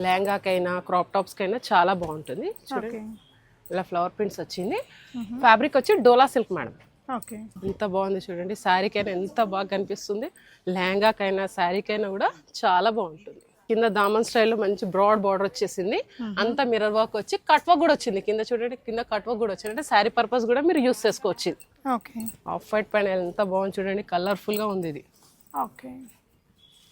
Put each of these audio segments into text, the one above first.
లెహంగాకైనా crop టాప్స్కైనా చాలా బాగుంటుంది. చూడండి ఇలా ఫ్లవర్ ప్రింట్స్ వచ్చింది. ఫ్యాబ్రిక్ వచ్చి డోలా సిల్క్ మేడం. ఓకే, ఎంత బాగుంది చూడండి. శారీకైనా ఎంత బాగా కనిపిస్తుంది. లెహంగాకైనా శారీకైనా కూడా చాలా బాగుంటుంది. కింద దామన్ స్టైల్లో మంచి బ్రాడ్ బార్డర్ వచ్చేసింది. అంతా మిర్రర్ వర్క్ వచ్చి కట్ వర్క్ కూడా వచ్చింది. కింద చూడండి, కింద కట్ వర్క్ కూడా వచ్చింది. అంటే శారీ పర్పస్ కూడా మీరు యూస్ చేసుకోవచ్చు. ఓకే, ఆఫ్ వైట్ పైన ఎంత బాగుంది చూడండి. కలర్ఫుల్ గా ఉంది ఇది. ఓకే,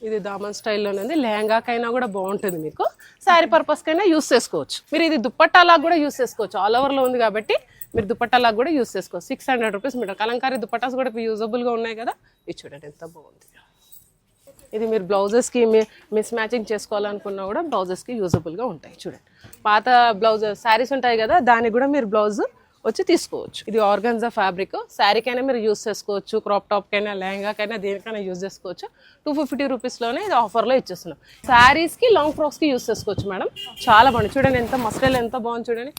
ఇది దామన్ స్టైల్లోనే లెహంగాకైనా కూడా బాగుంటుంది. మీకు శారీ పర్పస్ కైనా యూస్ చేసుకోవచ్చు. మీరు ఇది దుప్పట్టాలాగా కూడా యూస్ చేసుకోవచ్చు. ఆల్ ఓవర్ లో ఉంది కాబట్టి మీరు దుప్పట్టాలాగా కూడా యూస్ చేసుకోవచ్చు. 600 రూపీస్ మీటర్. కలంకారీ దుప్పటాస్ కూడా యూజబుల్ గా ఉన్నాయి కదా. ఇది చూడండి ఎంత బాగుంది. ఇది మీరు బ్లౌజెస్ కి మిస్ మ్యాచింగ్ చేసుకోవాలనుకున్నా కూడా బ్లౌజెస్ కి యూజబుల్ గా ఉంటాయి. చూడండి, పాత బ్లౌజ్ శారీస్ ఉంటాయి కదా, దానికి కూడా మీరు బ్లౌజ్ వచ్చి తీసుకోవచ్చు. ఇది ఆర్గన్జా ఫ్యాబ్రిక్. శారీకైనా మీరు యూస్ చేసుకోవచ్చు, క్రాప్ టాప్ కైనా లెహంగాకైనా దేనికైనా యూజ్ చేసుకోవచ్చు. 250 రూపీస్లోనే ఇది ఆఫర్లో ఇచ్చేస్తున్నాం. శారీస్కి లాంగ్ ఫ్రాక్స్కి యూస్ చేసుకోవచ్చు మేడం. చాలా బాగుంది చూడండి. ఎంత మస్టైల్ ఎంత బాగుంది చూడండి.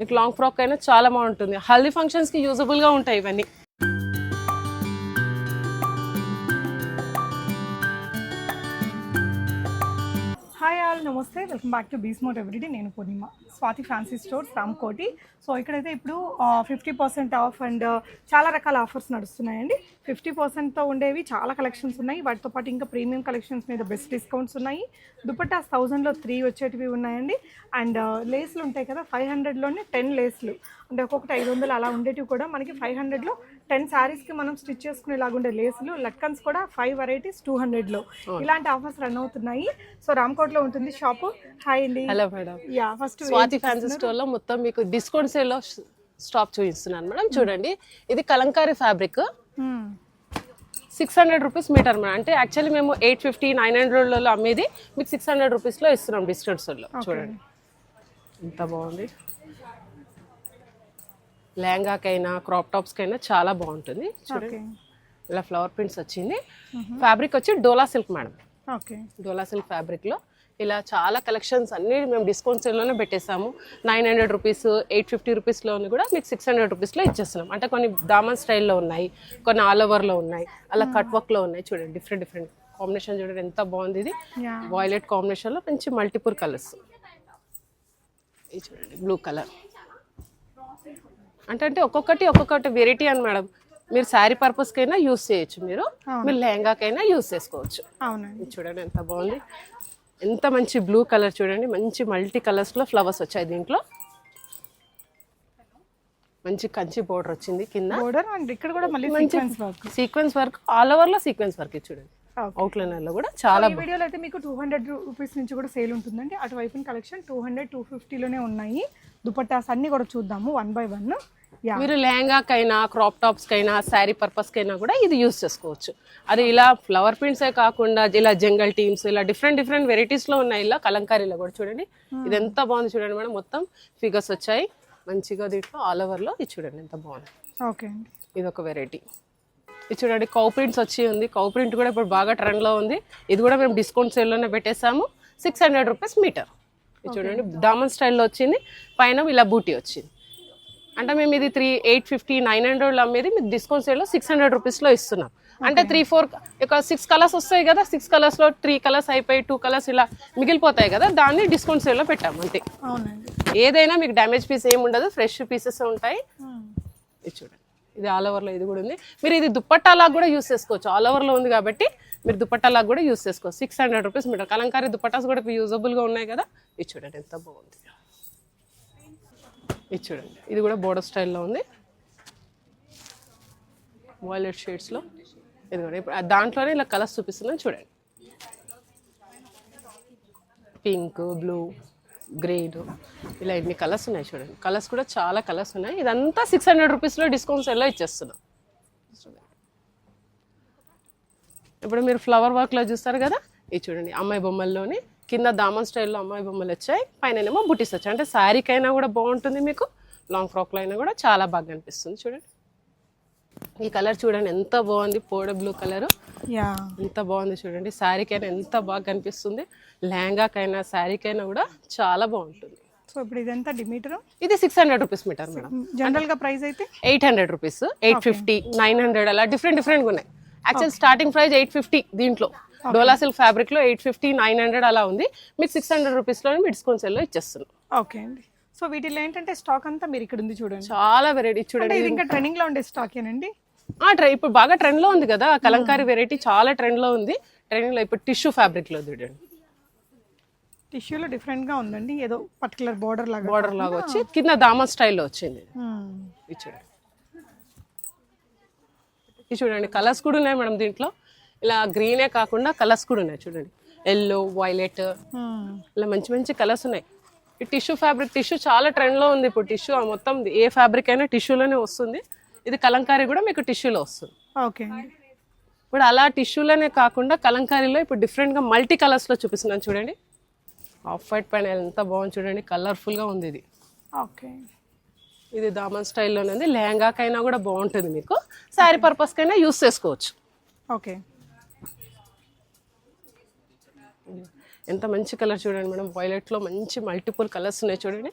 మీకు లాంగ్ ఫ్రాక్ అయినా చాలా బాగుంటుంది. హల్దీ ఫంక్షన్స్కి యూజబుల్గా ఉంటాయి ఇవన్నీ. హాయ్ ఆల్, నమస్తే, వెల్కమ్ బ్యాక్ టు బీస్మోట్ ఎవ్రీడే. నేను Purnima, Swathi fancy stores, Ramkoti. So ఇక్కడైతే ఇప్పుడు 50% ఆఫ్ అండ్ చాలా రకాల ఆఫర్స్ నడుస్తున్నాయండి. 50%తో ఉండేవి చాలా కలెక్షన్స్ ఉన్నాయి. వాటితో పాటు ఇంకా ప్రీమియం కలెక్షన్స్ మీద బెస్ట్ డిస్కౌంట్స్ ఉన్నాయి. దుపట్టాస్ 1000లో 3 వచ్చేటివి ఉన్నాయండి. అండ్ లేస్లు ఉంటాయి కదా, 500లోనే 10 లేస్లు, అంటే ఒక్కొక్కటి 500 అలా ఉండేటివి కూడా మనకి 500లో 10 శారీస్కి మనం స్టిచ్ చేసుకునేలాగుండే లేసులు. లట్కన్స్ కూడా 5 వెరైటీస్ 200లో. ఇలాంటి ఆఫర్స్ రన్ అవుతున్నాయి. సో రామ్కోట్లో ఉంటుంది షాపు. హాయ్ అండి. Hello madam. Yeah, first Swathi fancy స్టోర్లో మొత్తం మీకు డిస్కౌంట్ సేల్లో స్టాప్ చూపిస్తున్నాను మేడం. చూడండి, ఇది Kalamkari fabric. 600 rupees metre madam. అంటే యాక్చువల్లీ మేము 850, 900లో అమ్మేది మీకు 600 రూపీస్లో ఇస్తున్నాం డిస్కౌంట్స్లో. చూడండి ఎంత బాగుంది. లెహంగాకైనా క్రాప్ టాప్స్కైనా చాలా బాగుంటుంది. చూడండి ఇలా ఫ్లవర్ ప్రింట్స్ వచ్చింది. ఫ్యాబ్రిక్ వచ్చి డోలా సిల్క్ మేడం. ఓకే, డోలా సిల్క్ ఫ్యాబ్రిక్లో ఇలా చాలా కలెక్షన్స్ అన్ని మేము డిస్కౌంట్ సేల్లోనే పెట్టేసాము. 900 రూపీస్, 850 రూపీస్లోని కూడా మీకు 600 రూపీస్లో ఇచ్చేస్తున్నాం. అంటే కొన్ని దామన్ స్టైల్లో ఉన్నాయి, కొన్ని ఆల్ ఓవర్లో ఉన్నాయి, అలా కట్ వర్క్లో ఉన్నాయి. చూడండి డిఫరెంట్ డిఫరెంట్ కాంబినేషన్ చూడండి ఎంత బాగుంది. ఇది వాయిలెట్ కాంబినేషన్లో మంచి మల్టిపుల్ కలర్స్. ఇది చూడండి బ్లూ కలర్. అంటే ఒక్కొక్కటి వెరైటీ అని మేడం. మీరు శారీ పర్పస్కైనా యూస్ చేయొచ్చు, మీరు లెహంగాకైనా యూస్ చేసుకోవచ్చు. అవునండి. చూడండి ఎంత బాగుంది. ఎంత మంచి బ్లూ కలర్ చూడండి. మంచి మల్టీ కలర్స్లో ఫ్లవర్స్ వచ్చాయి. దీంట్లో మంచి కంచి బోర్డర్ వచ్చింది కింద. ఇక్కడ కూడా మళ్ళీ సీక్వెన్స్ వర్క్, ఆల్ ఓవర్లో సీక్వెన్స్ వర్క్. చూడండి అవుట్లైనర్లో కూడా చాలా. ఈ వీడియోలో అయితే మీకు 200 రూపీస్ నుంచి కూడా సేల్ ఉంటుందండి. అటువైపు కలెక్షన్ 200, 250లోనే ఉన్నాయి. దుపట్టాస్ అన్ని కూడా చూద్దాము 1 by 1. మీరు లెహంగాకైనా క్రాప్ టాప్స్కైనా శారీ పర్పస్కైనా కూడా ఇది యూస్ చేసుకోవచ్చు. అది ఇలా ఫ్లవర్ ప్రింట్సే కాకుండా ఇలా జంగల్ టీమ్స్, ఇలా డిఫరెంట్ వెరైటీస్లో ఉన్నాయి. ఇలా కలంకారీలో కూడా చూడండి. ఇది ఎంత బాగుంది చూడండి మేడం. మొత్తం ఫిగర్స్ వచ్చాయి మంచిగా దీంట్లో ఆల్ ఓవర్లో. ఇది చూడండి ఎంత బాగుంది. ఓకే, ఇది ఒక వెరైటీ. ఇది చూడండి కౌ ప్రింట్స్ వచ్చి ఉంది. కౌ ప్రింట్ కూడా ఇప్పుడు బాగా ట్రెండ్లో ఉంది. ఇది కూడా మేము డిస్కౌంట్ సేల్లోనే పెట్టేసాము. 600 రూపీస్ మీటర్. ఇది చూడండి దామన్ స్టైల్లో వచ్చింది. పైన ఇలా బూటీ వచ్చింది. అంటే మేము ఇది 850, 900లో అమ్మేది మీకు డిస్కౌంట్ సేల్లో 600 రూపీస్లో ఇస్తున్నాం. అంటే 3-4 ఒక 6 కలర్స్ వస్తాయి కదా, 6 కలర్స్లో 3 కలర్స్ అయిపోయి 2 కలర్స్ ఇలా మిగిలిపోతాయి కదా, దాన్ని డిస్కౌంట్ సేల్లో పెట్టాము అంతే. ఏదైనా మీకు డ్యామేజ్ పీస్ ఏమి ఉండదు, ఫ్రెష్ పీసెస్ ఉంటాయి. ఇది చూడండి, ఇది ఆల్ ఓవర్లో ఇది కూడా ఉంది. మీరు ఇది దుప్పట్టాలాగా కూడా యూస్ చేసుకోవచ్చు. ఆల్ ఓవర్లో ఉంది కాబట్టి మీరు దుప్పట్టాలాగా కూడా యూస్ చేసుకోవచ్చు. 600 రూపీస్ మీటర్. కలంకారీ దుప్పటాస్ కూడా యూజబుల్గా ఉన్నాయి కదా. ఇది చూడండి ఎంత బాగుంది. ఇది చూడండి, ఇది కూడా బోర్డర్ స్టైల్లో ఉంది. వాయిలెట్ షేడ్స్లో ఇది కూడా. ఇప్పుడు దాంట్లోనే ఇలా కలర్స్ చూపిస్తున్నాను చూడండి. పింక్, బ్లూ, గ్రీన్, ఇలా ఎన్ని కలర్స్ ఉన్నాయి చూడండి. కలర్స్ కూడా చాలా కలర్స్ ఉన్నాయి. ఇదంతా 600 రూపీస్లో డిస్కౌంట్స్ ఎలా ఇచ్చేస్తున్నాం. ఇప్పుడు మీరు ఫ్లవర్ వర్క్లో చూస్తారు కదా. ఇది చూడండి అమ్మాయి బొమ్మల్లోని కింద దామన్ స్టైల్లో అమ్మాయి బొమ్మలు వచ్చాయి, పైననేమో బుటీస్ వచ్చాయి. అంటే శారీకైనా కూడా బాగుంటుంది, మీకు లాంగ్ ఫ్రాక్లో అయినా కూడా చాలా బాగా అనిపిస్తుంది. చూడండి ఈ కలర్ చూడండి ఎంత బాగుంది. పోడ బ్లూ కలర్ ఎంత బాగుంది చూడండి. శారీకైనా ఎంత బాగా కనిపిస్తుంది. లెహంగాకైనా శారీకైనా కూడా చాలా బాగుంటుంది. సో ఇప్పుడు ఇదంతా మీటర్, ఇది 600 రూపీస్ మీటర్ మేడం. జనరల్గా ప్రైస్ అయితే 800 రూపీస్, 850, 900 అలా డిఫరెంట్గా ఉన్నాయి. యాక్చువల్ స్టార్టింగ్ ప్రైస్ 850 దీంట్లో. డోలా సిల్క్ ఫ్యాబ్రిక్ లో 850 900 అలా ఉంది. మీకు 600 రూపీస్ లో డిస్కౌంట్ సేల్ లో ఇచ్చేస్తున్నాం. ఓకే అండి. సో వీటిలో ఏంటంటే స్టాక్ అంతా మీరు ఇక్కడ ఉంది చూడండి, చాలా వెరైటీ చూడండి. ఇది ఇంకా ట్రెండింగ్ లో ఉండే స్టాక్ ఏనండి? ఇప్పుడు బాగా ట్రెండ్ లో ఉంది కదా కలంకారీ వెరైటీ, చాలా ట్రెండ్ లో ఉంది. ట్రెండింగ్ లో ఇప్పుడు టిష్యూ ఫ్యాబ్రిక్ లో చూడండి, టిష్యూలో డిఫరెంట్ గా ఉందండి, ఏదో పర్టికులర్ బోర్డర్ లాగా వచ్చి కింద దామన్ స్టైల్లో వచ్చింది. ఇది చూడండి, ఇది చూడండి కలర్స్ కూడా ఉన్నాయి మేడం దీంట్లో. ఇలా గ్రీనే కాకుండా కలర్స్ కూడా ఉన్నాయి చూడండి, ఎల్లో, వైలెట్, ఇలా మంచి మంచి కలర్స్ ఉన్నాయి. ఈ టిష్యూ ఫ్యాబ్రిక్, టిష్యూ చాలా ట్రెండ్ లో ఉంది ఇప్పుడు. టిష్యూ మొత్తం ఏ ఫ్యాబ్రిక్ అయినా టిష్యూలోనే వస్తుంది. ఇది కలంకారీ కూడా మీకు టిష్యూలో వస్తుంది. ఓకే, ఇప్పుడు అలా టిష్యూలోనే కాకుండా కలంకారీలో ఇప్పుడు డిఫరెంట్ గా మల్టీ కలర్స్ లో చూపిస్తున్నాను చూడండి. ఆఫ్ వైట్ పైన ఎంత బాగుంది చూడండి, కలర్ఫుల్ గా ఉంది ఇది. ఓకే, ఇది దామన్ స్టైల్లోనే ఉంది. లెహంగాకైనా కూడా బాగుంటుంది, మీకు శారీ పర్పస్ కైనా యూస్ చేసుకోవచ్చు. ఓకే, ఎంత మంచి కలర్ చూడండి మేడం, వైలెట్ లో మంచి మల్టిపుల్ కలర్స్ ఉన్నాయి చూడండి.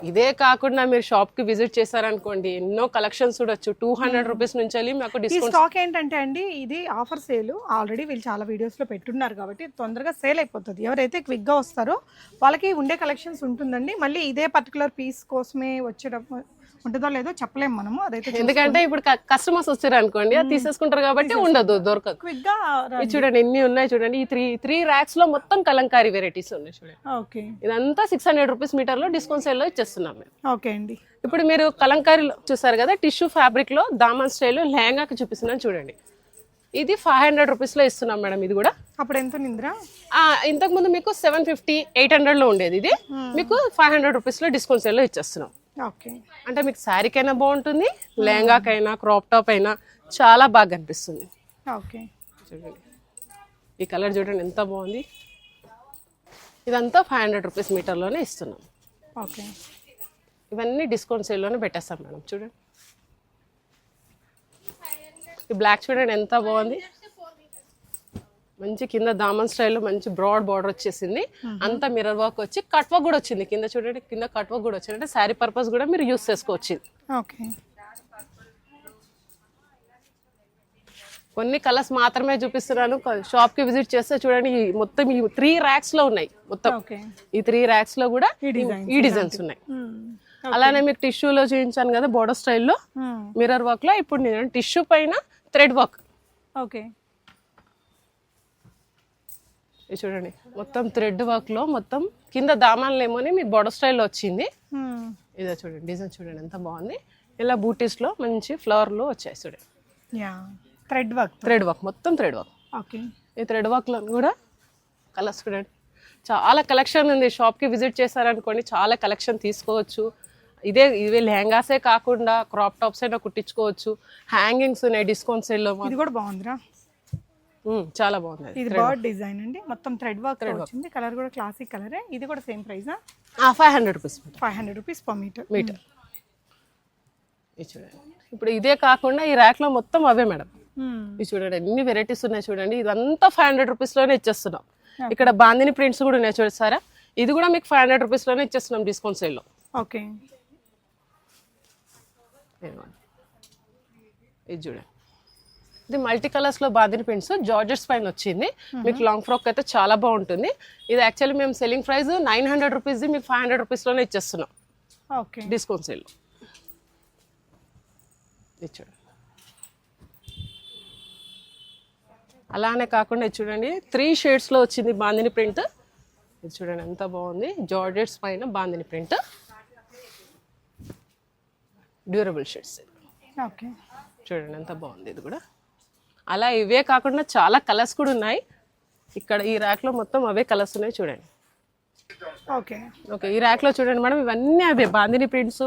ఇదే కాకుండా మీరు షాప్ కి విజిట్ చేశారనుకోండి, ఎన్నో కలెక్షన్స్ చూడొచ్చు. 200 రూపీస్ నుంచి వెళ్ళి మాకు ఈ డిస్కౌంట్. స్టాక్ ఏంటంటే అండి, ఇది ఆఫర్ సేల్ ఆల్రెడీ వీళ్ళు చాలా వీడియోస్ లో పెట్టున్నారు కాబట్టి తొందరగా సేల్ అయిపోతుంది. ఎవరైతే క్విక్ గా వస్తారో వాళ్ళకి ఉండే కలెక్షన్స్ ఉంటుందండి. మళ్ళీ ఇదే పర్టికులర్ పీస్ కోసమే వచ్చేటప్పుడు ఉంటుందో లేదో చెప్పలేము మనము, అదైతే ఎందుకంటే ఇప్పుడు కస్టమర్స్ వచ్చారు అనుకోండి, అది తీసేసుకుంటారు కాబట్టి ఉండదు, దొరకదు. క్విక్ గా. ఇది చూడండి ఎన్ని ఉన్నాయి చూడండి, ఈ త్రీ ర్యాక్స్ లో మొత్తం కలంకారీ వెరైటీస్ ఉన్నాయి చూడండి. ఓకే, ఇదంతా 600 రూపీస్ మీటర్ లో డిస్కౌంట్ సేల్ లో ఇచ్చేస్తున్నాం మేము. ఓకే అండి. ఇప్పుడు మీరు కలంకారీలో చూసారు కదా, టిష్యూ ఫ్యాబ్రిక్ లో దామన్ స్టైల్ లెహంగాకి చూపిస్తున్నాను చూడండి. ఇది 500 రూపీస్ లో ఇస్తున్నాం మేడం. ఇది కూడా అప్పుడు ఎంత నింద్రా? ఇంతకు ముందు మీకు 750 800 లో ఉండేది, ఇది మీకు 500 రూపీస్ లో డిస్కౌంట్ సేల్ లో ఇచ్చేస్తున్నాం. ఓకే, అంటే మీకు శారీకైనా బాగుంటుంది, లెహంగాకైనా క్రాప్ టాప్ అయినా చాలా బాగా కనిపిస్తుంది. ఓకే, చూడండి ఈ కలర్ చూడండి ఎంత బాగుంది. ఇదంతా 500 రూపీస్ మీటర్లోనే ఇస్తున్నాం. ఓకే, ఇవన్నీ డిస్కౌంట్ సేల్లోనే పెట్టేస్తాం మేడం. చూడండి ఈ బ్లాక్ చూడండి ఎంత బాగుంది, మంచి కింద దామన్ స్టైల్లో మంచి బ్రాడ్ బార్డర్ వచ్చేసింది. అంతా మిర్రర్ వర్క్ వచ్చి కట్ వర్క్ కూడా వచ్చింది కింద చూడండి, కింద కట్ వర్క్ కూడా వచ్చింది. అంటే శారీ పర్పస్ కూడా మీరు యూస్ చేసుకోవచ్చు. ఓకే, కొన్ని కలర్స్ మాత్రమే చూపిస్తున్నాను. షాప్ కి విజిట్ చేస్తే చూడండి, మొత్తం ఈ 3 ర్యాక్స్ లో ఉన్నాయి. మొత్తం ఈ 3 ర్యాక్స్ లో కూడా ఈ డిజైన్స్ ఉన్నాయి. అలానే మీకు టిష్యూలో చూపించాను కదా బోర్డర్ స్టైల్లో మిర్రర్ వర్క్ లో, ఇప్పుడు నేను టిష్యూ పైన థ్రెడ్ వర్క్. ఓకే, ఇది చూడండి మొత్తం థ్రెడ్ వర్క్ లో మొత్తం కింద దామాన్లు ఏమోని మీకు బోర్డర్ స్టైల్లో వచ్చింది. ఇదే చూడండి డిజైన్ చూడండి ఎంత బాగుంది. ఇలా బూటీస్ లో మంచి ఫ్లవర్ లో వచ్చాయి చూడండి. థ్రెడ్ వర్క్ మొత్తం థ్రెడ్ వర్క్. ఓకే, ఈ థ్రెడ్ వర్క్ లో కూడా కలర్స్ చూడండి, చాలా కలెక్షన్ ఉంది. షాప్ కి విజిట్ చేశారనుకోండి చాలా కలెక్షన్ తీసుకోవచ్చు. ఇవే లెహంగాసే కాకుండా క్రాప్ టాప్స్ అయినా కుట్టించుకోవచ్చు. హ్యాంగింగ్స్ ఉన్నాయి డిస్కౌంట్ సేల్ లో. ఇది కూడా బాగుందిరా, చాలా బాగుంది. ఇది బర్డ్ డిజైన్ అండి, మొత్తం థ్రెడ్ వర్క్ వచ్చింది. కలర్ కూడా క్లాసిక్ కలరే. ఇది కూడా same price 500 rupees. 500 rupees per metre. ఇది చూడండి ఇప్పుడు ఇదే కాకుండా ఈ ర్యాక్ లో మొత్తం అవే మేడం. ఇది చూడండి ఎన్ని వెరైటీస్ ఉన్నాయి చూడండి. ఇదంతా 500 రూపీస్ లోనే ఇచ్చేస్తున్నాం. ఇక్కడ బాందిని ప్రింట్స్ కూడా ఉన్నాయి చూడండి సారా. ఇది కూడా మీకు 500 రూపీస్ లోనే ఇచ్చేస్తున్నాం డిస్కౌంట్ సేల్ లో. ఓకే, ఇది చూడండి, ఇది మల్టీ కలర్స్ లో బాందిని ప్రింట్స్ జార్జెట్స్ పైన వచ్చింది. మీకు లాంగ్ ఫ్రాక్ అయితే చాలా బాగుంటుంది. ఇది యాక్చువల్లీ మేము సెల్లింగ్ ప్రైస్ 900 రూపీస్, మీకు 500 రూపీస్ లోనే ఇచ్చేస్తున్నాం డిస్కౌంట్ సేల్ లో. ఇది చూడండి, అలానే కాకుండా ఇది చూడండి 3 షేడ్స్ లో వచ్చింది బాందిని ప్రింట్. ఇది చూడండి ఎంత బాగుంది, జార్జెట్స్ పైన bandhani print, durable shades. Okay, చూడండి ఎంత బాగుంది ఇది కూడా. అలా ఇవే కాకుండా చాలా కలర్స్ కూడా ఉన్నాయి. ఇక్కడ ఈ ర్యాక్ లో మొత్తం అవే కలర్స్ ఉన్నాయి చూడండి. ఓకే, ఓకే ఈ ర్యాక్ లో చూడండి మేడం, ఇవన్నీ అవే బాందిని ప్రింట్స్,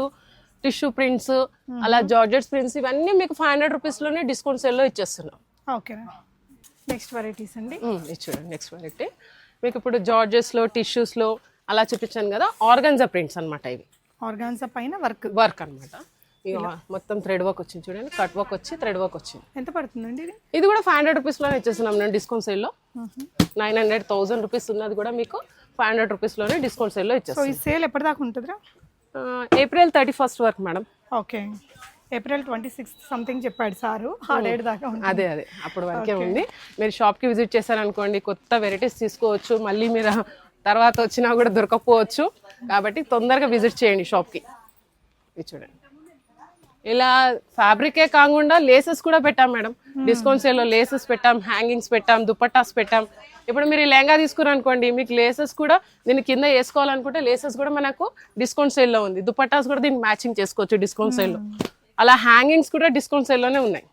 టిష్యూ ప్రింట్స్, అలా జార్జెట్స్ ప్రింట్స్, ఇవన్నీ మీకు 500 రూపీస్ లోనే డిస్కౌంట్ సేల్ లో ఇచ్చేస్తున్నాం. ఓకే, నెక్స్ట్ వెరైటీస్ అండి. ఇది చూడండి నెక్స్ట్ వెరైటీ మీకు ఇప్పుడు జార్జెస్ లో టిష్యూస్ లో అలా చూపించాను కదా, ఆర్గాన్జా ప్రింట్స్ అన్నమాట. ఇవి ఆర్గాన్జా పైన వర్క్ అన్నమాట. ఇక మొత్తం థ్రెడ్ వర్క్ వచ్చింది చూడండి, కట్ వర్క్ వచ్చి థ్రెడ్ వర్క్ వచ్చింది. ఎంత పడుతుందండి ఇది? ఇది కూడా 500 రూపీస్ లోనే ఇచ్చేస్తున్నాం నేను డిస్కౌంట్ సేల్ లో. 900 1000 రూపీస్ ఉన్నది కూడా మీకు 500 రూపీస్ లోనే డిస్కౌంట్ సేల్ లో ఇచ్చేస్తాం. ఈ సేల్ ఎప్పటిదాకా ఉంటుందిరా? ఏప్రిల్ 31st వరకు మేడం. ఓకే, ఏప్రిల్ 26 సంథింగ్ చెప్పాడు సారు, ఆ డేట్ దాకా ఉంది. అదే అప్పటి వరకే ఉంది. మీరు షాప్కి విజిట్ చేశారనుకోండి కొత్త వెరైటీస్ తీసుకోవచ్చు. మళ్ళీ మీరు తర్వాత వచ్చినా కూడా దొరకకపోవచ్చు, కాబట్టి తొందరగా విజిట్ చేయండి షాప్కి. ఇది చూడండి, ఇలా ఫ్యాబ్రికే కాకుండా లేసెస్ కూడా పెట్టాం మేడం. డిస్కౌంట్ సేల్లో లేసెస్ పెట్టాం, హ్యాంగింగ్స్ పెట్టాం, దుపట్టాస్ పెట్టాం. ఇప్పుడు మీరు ఈ లెహంగా తీసుకున్నారనుకోండి, మీకు లేసెస్ కూడా దీని కింద వేసుకోవాలనుకుంటే లేసెస్ కూడా మనకు డిస్కౌంట్ సేల్లో ఉంది. దుపట్టాస్ కూడా దీనికి మ్యాచింగ్ చేసుకోవచ్చు డిస్కౌంట్ సేల్లో. అలా హ్యాంగింగ్స్ కూడా డిస్కౌంట్ సేల్లోనే ఉన్నాయి.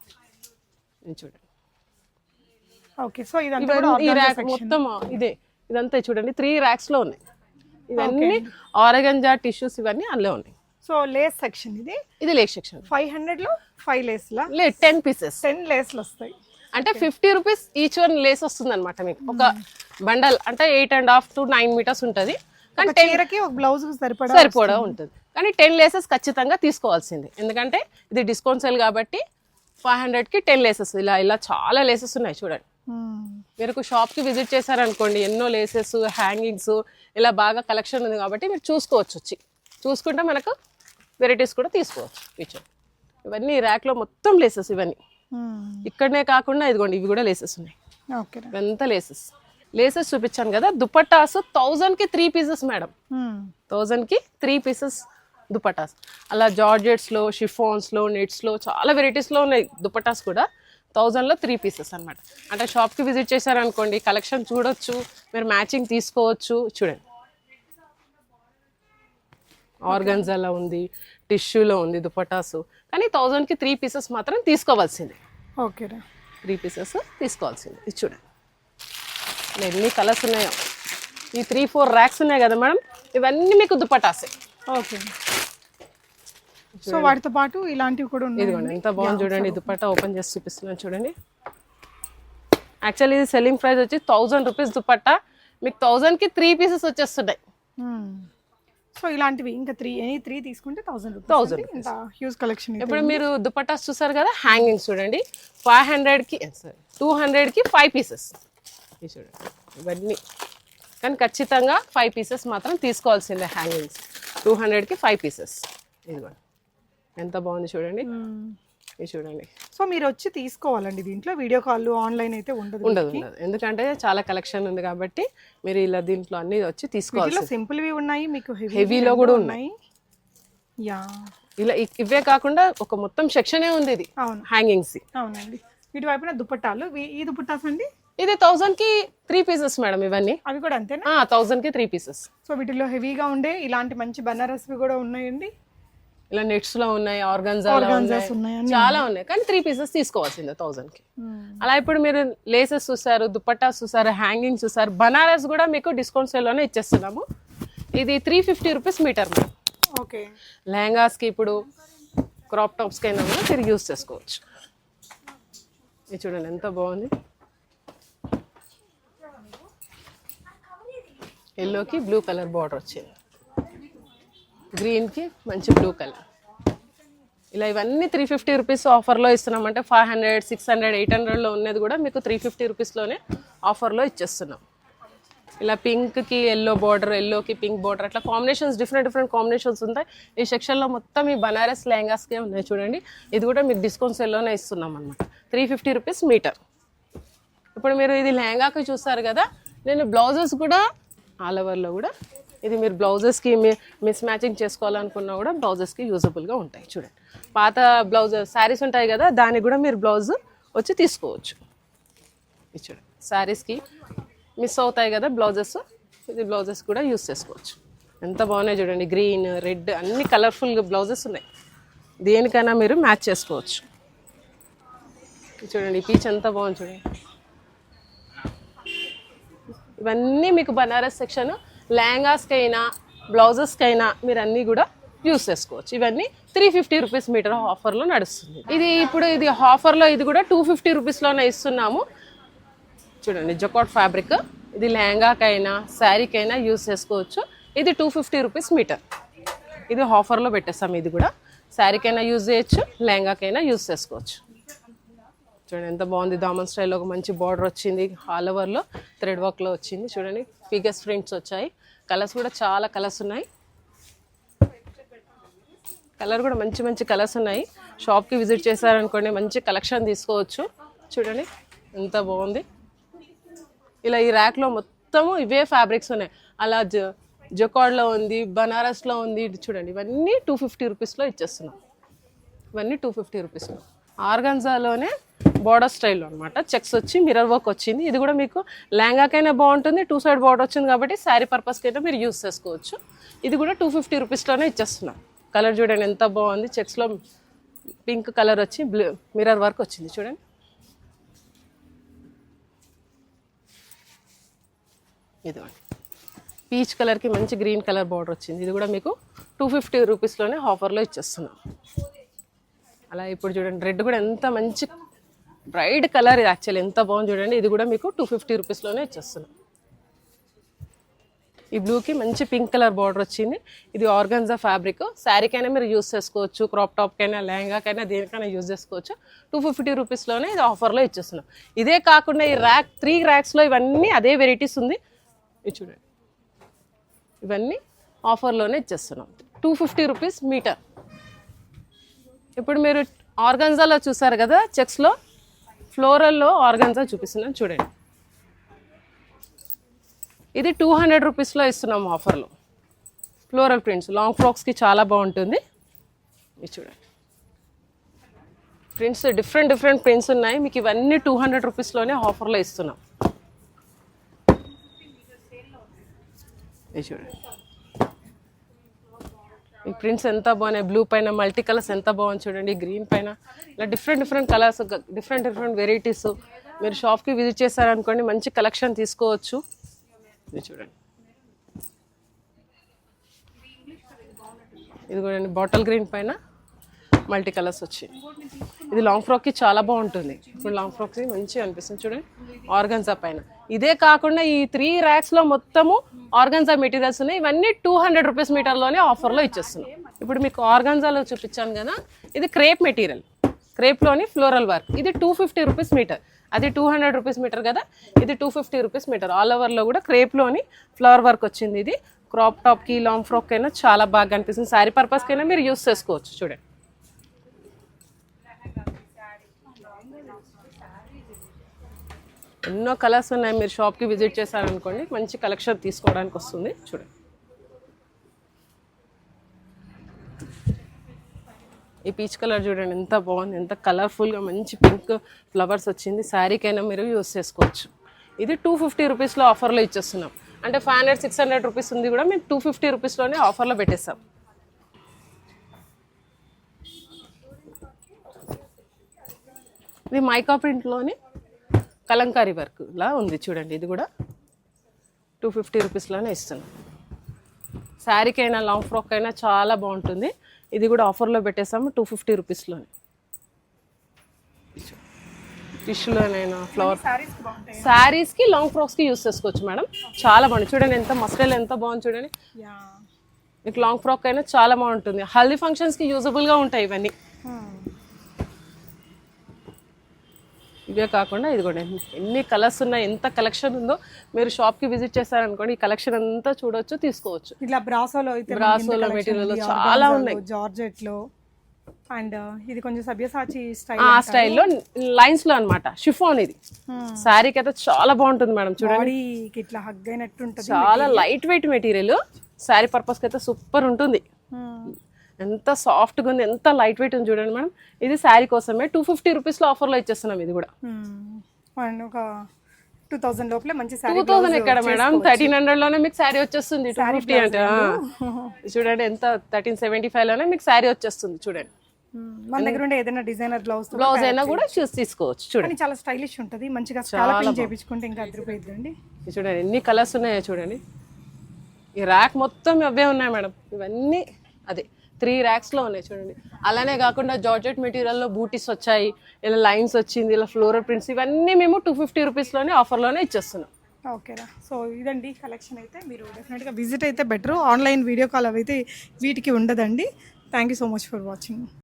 చూడండి, ఓకే. సో ఇదంతా కూడా ఈ ర్యాక్ మొత్తం ఇదంతా చూడండి 3 racks లో ఉన్నాయి. ఇవన్నీ ఆర్గంజా టిష్యూస్ ఇవన్నీ అందులో ఉన్నాయి. సో లేస్ సెక్షన్ ఇది లేస్ సెక్షన్. 500 లో 5 లేస్లా 10 పీసెస్, 10 లేస్లు వస్తాయి. అంటే 50 రూపీస్ ఈచ్ వన్ లేస్ వస్తుంది అనమాట. మీకు ఒక బండల్ అంటే 8.5 to 9 meters ఉంటుంది. కానీ చీరకి ఒక బ్లౌజ్ సరిపోడా ఉంటుంది. కానీ 10 లేసెస్ ఖచ్చితంగా తీసుకోవాల్సింది, ఎందుకంటే ఇది డిస్కౌంట్ సేల్ కాబట్టి 500కి 10 లేసెస్. ఇలా చాలా లేసెస్ ఉన్నాయి చూడండి. మీరు షాప్కి విజిట్ చేశారనుకోండి, ఎన్నో లేసెస్ హ్యాంగింగ్స్ ఇలా బాగా కలెక్షన్ ఉంది కాబట్టి మీరు చూసుకోవచ్చు. చూసుకుంటే మనకు వెరైటీస్ కూడా తీసుకోవచ్చు. ఇవన్నీ ర్యాక్లో మొత్తం లేసెస్. ఇవన్నీ ఇక్కడనే కాకుండా ఇదిగోండి, ఇవి కూడా లేసెస్ ఉన్నాయి. ఇవంతా లేసెస్ చూపించాను కదా. దుపట్టాస్ 1000కి 3 pieces మేడం. 1000కి 3 pieces దుపట్టాస్. అలా జార్జెట్స్లో, షిఫాన్స్లో, నెట్స్లో చాలా వెరైటీస్లో ఉన్నాయి దుపట్టాస్ కూడా. 1000లో 3 pieces అనమాట. అంటే షాప్కి విజిట్ చేశారనుకోండి, కలెక్షన్ చూడొచ్చు, మీరు మ్యాచింగ్ తీసుకోవచ్చు. చూడండి, ఆర్గన్జాలో ఉంది, టిష్యూలో ఉంది దుపట్టాసు. కానీ 1000కి 3 pieces మాత్రం తీసుకోవాల్సింది. ఓకే, 3 pieces తీసుకోవాల్సింది. ఇది చూడండి, ఎన్ని కలర్స్ ఉన్నాయో. ఈ 3-4 racks ఉన్నాయి కదా మేడం, ఇవన్నీ మీకు దుపట్టాసే. ఓకే. సో వాటితో పాటు ఇలాంటివి కూడా ఉన్నాయి. ఇదిగోండి, ఎంత బాగుంది చూడండి. దుపట్టా ఓపెన్ చేసి చూపిస్తున్నాను చూడండి. యాక్చువల్లీ ఇది సెల్లింగ్ ప్రైస్ వచ్చి 1000 రూపీస్ దుపట్టా, మీకు 1000కి 3 pieces వచ్చేస్తున్నాయి. సో ఇలాంటివి ఇంకా 3 తీసుకుంటే 1000 ఇంత హ్యూజ్ కలెక్షన్. ఇప్పుడు మీరు దుపట్టాస్ చూసారు కదా, హ్యాంగింగ్స్ చూడండి. 500కి 200కి 5 pieces. ఇది చూడండి, ఇవన్నీ. కానీ ఖచ్చితంగా 5 pieces మాత్రం తీసుకోవాల్సిందే హ్యాంగింగ్స్. 200కి 5 pieces. ఇదిగోండి, ఎంత బాగుంది చూడండి. ఇది చూడండి. సో మీరు వచ్చి తీసుకోవాలండి, దీంట్లో వీడియో కాల్ ఆన్లైన్ అయితే ఉండదు. ఎందుకంటే చాలా కలెక్షన్ ఉంది కాబట్టి మీరు ఇలా దీంట్లో అన్ని వచ్చి తీసుకోవాలి. సింపుల్ వి ఉన్నాయి, మీకు హెవీలో కూడా ఉన్నాయి. యా, ఇలా ఇవే కాకుండా ఒక మొత్తం సెక్షనే ఉంది ఇది హ్యాంగింగ్స్. అవునండి. వీటి వైపున దుపట్టాలు. ఈ దుపట్టాస్ అండి, ఇది 1000కి 3 pieces మేడం. ఇవన్నీ అవి కూడా అంతేనా? 1000కి 3 pieces. సో వీటిలో హెవీగా ఉండే ఇలాంటి మంచి బనారస్వి కూడా ఉన్నాయండి. ఇలా నెట్స్ లో ఉన్నాయి, ఆర్గన్జా ఉన్నాయి, చాలా ఉన్నాయి. కానీ 3 pieces తీసుకోవాల్సిందే 1000కి. అలా ఇప్పుడు మీరు లేసెస్ చూసారు, దుపట్టా చూసారు, హ్యాంగింగ్ చూసారు. బనారస్ కూడా మీకు డిస్కౌంట్ సేల్లోనే ఇచ్చేస్తున్నాము. ఇది 350 రూపీస్ మీటర్ మేడం. ఓకే. లెహంగాస్కి ఇప్పుడు క్రాప్ టాప్స్కి అయినా కూడా మీరు యూస్ చేసుకోవచ్చు. ఇది చూడండి, ఎంత బాగుంది. ఎల్లోకి బ్లూ కలర్ బార్డర్ వచ్చింది, గ్రీన్కి మంచి బ్లూ కలర్. ఇలా ఇవన్నీ 350 రూపీస్ ఆఫర్లో ఇస్తున్నామంటే 500, 600, 800లో ఉన్నది కూడా మీకు 350 రూపీస్లోనే ఆఫర్లో ఇచ్చేస్తున్నాం. ఇలా పింక్కి ఎల్లో బార్డర్, ఎల్లోకి పింక్ బార్డర్, అట్లా కాంబినేషన్స్ డిఫరెంట్ కాంబినేషన్స్ ఉంటాయి. ఈ సెక్షన్లో మొత్తం ఈ బనారస్ లెహంగాస్కే ఉన్నాయి చూడండి. ఇది కూడా మీకు డిస్కౌంట్ సేల్లోనే ఇస్తున్నాం అనమాట. 350 రూపీస్ మీటర్. ఇప్పుడు మీరు ఇది లెహంగాకి చూస్తారు కదా, నేను బ్లౌజెస్ కూడా ఆల్ ఓవర్లో కూడా ఇది మీరు బ్లౌజెస్కి మిస్ మ్యాచింగ్ చేసుకోవాలనుకున్నా కూడా బ్లౌజెస్కి యూజబుల్గా ఉంటాయి. చూడండి, పాత బ్లౌజ్ శారీస్ ఉంటాయి కదా, దానికి కూడా మీరు బ్లౌజ్ వచ్చి తీసుకోవచ్చు. ఇది చూడండి, శారీస్కి మిస్ అవుతాయి కదా బ్లౌజెస్, ఇది బ్లౌజెస్ కూడా యూస్ చేసుకోవచ్చు. ఎంత బాగున్నాయి చూడండి, గ్రీన్, రెడ్ అన్ని కలర్ఫుల్ బ్లౌజెస్ ఉన్నాయి. దేనికైనా మీరు మ్యాచ్ చేసుకోవచ్చు. చూడండి, పీచ్ ఎంత బాగుంది చూడండి. ఇవన్నీ మీకు బనారస్ సెక్షన్. లెహంగాస్కైనా బ్లౌజెస్కైనా మీరు అన్నీ కూడా యూస్ చేసుకోవచ్చు. ఇవన్నీ 350 రూపీస్ మీటర్ ఆఫర్లో నడుస్తుంది. ఇది ఆఫర్లో ఇది కూడా 250 రూపీస్లోనే ఇస్తున్నాము. చూడండి, జకాట్ ఫ్యాబ్రిక్. ఇది లెహంగాకైనా శారీకైనా యూస్ చేసుకోవచ్చు. ఇది 250 రూపీస్ మీటర్. ఇది ఆఫర్లో పెట్టేస్తాం. ఇది కూడా శారీకైనా యూజ్ చేయొచ్చు, లెహంగాకైనా యూస్ చేసుకోవచ్చు. చూడండి, ఎంత బాగుంది. దామన్ స్టైల్లో ఒక మంచి బార్డర్ వచ్చింది, ఆల్ ఓవర్లో థ్రెడ్ వర్క్లో వచ్చింది. చూడండి, ఫిగర్స్ ప్రింట్స్ వచ్చాయి. కలర్స్ కూడా చాలా కలర్స్ ఉన్నాయి. కలర్ కూడా మంచి కలర్స్ ఉన్నాయి. షాప్కి విజిట్ చేశారనుకోండి మంచి కలెక్షన్ తీసుకోవచ్చు. చూడండి ఎంత బాగుంది. ఇలా ఈ ర్యాక్లో మొత్తము ఇవే ఫ్యాబ్రిక్స్ ఉన్నాయి. అలా జకార్డ్లో ఉంది, బనారస్లో ఉంది. చూడండి ఇవన్నీ 250 రూపీస్లో ఇచ్చేస్తున్నాం. ఇవన్నీ 250 రూపీస్లో. ఆర్గన్జాలోనే బార్డర్ స్టైల్లో అనమాట. చెక్స్ వచ్చి మిర్రర్ వర్క్ వచ్చింది. ఇది కూడా మీకు లెహంగాకైనా బాగుంటుంది. 2 సైడ్ బార్డర్ వచ్చింది కాబట్టి శారీ పర్పస్కి అయితే మీరు యూస్ చేసుకోవచ్చు. ఇది కూడా 250 రూపీస్లోనే ఇచ్చేస్తున్నాం. కలర్ చూడండి ఎంత బాగుంది. చెక్స్లో పింక్ కలర్ వచ్చి మిర్రర్ వర్క్ వచ్చింది చూడండి. ఇదిగోండి పీచ్ కలర్కి మంచి గ్రీన్ కలర్ బార్డర్ వచ్చింది. ఇది కూడా మీకు 250 రూపీస్లోనే ఆఫర్లో ఇచ్చేస్తున్నాం. అలా ఇప్పుడు చూడండి రెడ్ కూడా ఎంత మంచి బ్రైట్ కలర్, ఇది యాక్చువల్లీ ఎంత బాగుంది చూడండి. ఇది కూడా మీకు 250 రూపీస్లోనే ఇచ్చేస్తున్నాం. ఈ బ్లూకి మంచి పింక్ కలర్ బార్డర్ వచ్చింది. ఇది ఆర్గన్జా ఫ్యాబ్రిక్. శారీకైనా మీరు యూస్ చేసుకోవచ్చు, క్రాప్ టాప్కైనా లెహంగాకైనా దేనికైనా యూజ్ చేసుకోవచ్చు. 250 రూపీస్లోనే ఇది ఆఫర్లో ఇచ్చేస్తున్నాం. ఇదే కాకుండా ఈ ర్యాక్ 3 ర్యాక్స్లో ఇవన్నీ అదే వెరైటీస్ ఉంది. ఇది చూడండి ఇవన్నీ ఆఫర్లోనే ఇచ్చేస్తున్నాం. 250 రూపీస్ మీటర్. ఇప్పుడు మీరు ఆర్గన్జాలో చూసారు కదా, చెక్స్లో ఫ్లోరల్లో ఆర్గన్జా చూపిస్తున్నాను చూడండి. ఇది 200 రూపీస్లో ఇస్తున్నాం ఆఫర్లో. ఫ్లోరల్ ప్రింట్స్ లాంగ్ ఫ్రాక్స్కి చాలా బాగుంటుంది. ఇది చూడండి ప్రింట్స్ డిఫరెంట్ ప్రింట్స్ ఉన్నాయి. మీకు ఇవన్నీ 200 రూపీస్లోనే ఆఫర్లో ఇస్తున్నాం. ఇది చూడండి ఈ ప్రింట్స్ ఎంత బాగున్నాయి. బ్లూ పైన మల్టీ కలర్స్ ఎంత బాగుంది చూడండి. గ్రీన్ పైన ఇలా డిఫరెంట్ కలర్స్, డిఫరెంట్ వెరైటీస్. మీరు షాప్కి విజిట్ చేశారనుకోండి మంచి కలెక్షన్ తీసుకోవచ్చు. ఇది చూడండి ఇది కూడా బాటిల్ గ్రీన్ పైన మల్టీ కలర్స్ వచ్చి. ఇది లాంగ్ ఫ్రాక్కి చాలా బాగుంటుంది. ఇప్పుడు లాంగ్ ఫ్రాక్కి మంచిగా అనిపిస్తుంది చూడండి ఆర్గన్జా పైన. ఇదే కాకుండా ఈ 3 ర్యాక్స్లో మొత్తము ఆర్గన్జా మెటీరియల్స్ ఉన్నాయి. ఇవన్నీ 200 రూపీస్ మీటర్లోనే ఆఫర్లో ఇచ్చేస్తున్నాం. ఇప్పుడు మీకు ఆర్గన్జాలో చూపించాను కదా, ఇది క్రేప్ మెటీరియల్. క్రేప్లోని ఫ్లోరల్ వర్క్. ఇది 250 రూపీస్ మీటర్. అది 200 రూపీస్ మీటర్ కదా, ఇది 250 రూపీస్ మీటర్. ఆల్ ఓవర్లో కూడా క్రేప్లోని ఫ్లవర్ వర్క్ వచ్చింది. ఇది క్రాప్ టాప్కి లాంగ్ ఫ్రాక్ అయినా చాలా బాగా అనిపిస్తుంది. శారీ పర్పస్కైనా మీరు యూస్ చేసుకోవచ్చు. చూడండి ఎన్నో కలర్స్ ఉన్నాయి. మీరు షాప్కి విజిట్ చేశారనుకోండి మంచి కలెక్షన్ తీసుకోవడానికి వస్తుంది. చూడండి ఈ పీచ్ కలర్ చూడండి ఎంత బాగుంది, ఎంత కలర్ఫుల్గా మంచి పింక్ ఫ్లవర్స్ వచ్చింది. శారీకైనా మీరు యూస్ చేసుకోవచ్చు. ఇది 250 రూపీస్లో ఆఫర్లో ఇచ్చేస్తున్నాం. అంటే 500-600 రూపీస్ ఉంది కూడా మేము 250 రూపీస్లోనే ఆఫర్లో పెట్టేస్తాం. ఇది మైకా ప్రింట్లోని కలంకారీ వర్క్ లా ఉంది చూడండి. ఇది కూడా 250 రూపీస్లోనే ఇస్తున్నాం. శారీకైనా లాంగ్ ఫ్రాక్ అయినా చాలా బాగుంటుంది. ఇది కూడా ఆఫర్లో పెట్టేసాము 250 రూపీస్లోనే. టిష్యూలోనైనా ఫ్లవర్ శారీస్కి లాంగ్ ఫ్రాక్స్కి యూస్ చేసుకోవచ్చు మేడం. చాలా బాగుంది చూడండి ఎంత మస్టైల్ ఎంత బాగుంది చూడండి. మీకు లాంగ్ ఫ్రాక్ అయినా చాలా బాగుంటుంది. హల్దీ ఫంక్షన్స్కి యూజబుల్గా ఉంటాయి ఇవన్నీ. ఇవే కాకుండా ఇది కూడా ఎన్ని కలర్స్ ఉన్నాయి, ఎంత కలెక్షన్ ఉందో. మీరు షాప్కి విజిట్ చేశారనుకోండి ఈ కలెక్షన్ అంతా చూడొచ్చు, తీసుకోవచ్చు. ఇట్లా బ్రాసోలో మెటీరియల్ చాలా ఉన్నాయి. జార్జెట్లో అండ్ ఇది కొంచెం సభ్యసాచి ఆ స్టైల్లో లైన్స్ లో అన్నమాట. షిఫాన్ ఇది శారీకి అయితే చాలా బాగుంటుంది మేడం. చూడండి ఇట్లా హగ్ అయినట్టు ఉంటుంది. చాలా లైట్ వెయిట్ మెటీరియల్. శారీ పర్పస్కి అయితే సూపర్ ఉంటుంది. ఎంత సాఫ్ట్గా ఉంది, ఎంత లైట్ వెయిట్ ఉంది చూడండి మేడం. ఇది శారీ కోసమే 250 రూపీస్లో ఆఫర్లో ఇచ్చేస్తున్నాం. ఇది కూడా ఒక 2000 లోపలే మంచి 2000 ఎక్కడ మేడం, 1300లోనే మీకు శారీ వచ్చేస్తుంది. 250 అంటే చూడండి ఎంత 1375లోనే మీకు శారీ వచ్చేస్తుంది. చూడండి మన దగ్గర ఉండే ఏదైనా డిజైనర్ బ్లౌజ్ అయినా కూడా తీసుకోవచ్చు. చూడండి చాలా స్టైలిష్ ఉంటుంది. మంచిగా స్కాలపింగ్ చేయించుకుంటే ఇంకా అదిరిపోయిందండి. చూడండి ఎన్ని కలర్స్ ఉన్నాయో చూడండి. ఈ ర్యాక్ మొత్తం అవే ఉన్నాయి మేడం. ఇవన్నీ అదే 3 ర్యాక్స్లో ఉన్నాయి చూడండి. అలానే కాకుండా జార్జెట్ మెటీరియల్లో బూటీస్ వచ్చాయి, ఇలా లైన్స్ వచ్చింది, ఇలా ఫ్లోరల్ ప్రింట్స్. ఇవన్నీ మేము 250 రూపీస్లోనే ఆఫర్లోనే ఇచ్చేస్తున్నాం. ఓకేనా. సో ఇదండి కలెక్షన్. అయితే మీరు డెఫినెట్గా విజిట్ అయితే బెటర్. ఆన్లైన్ వీడియో కాల్ అయితే వీటికి ఉండదండి. Thank you so much for watching.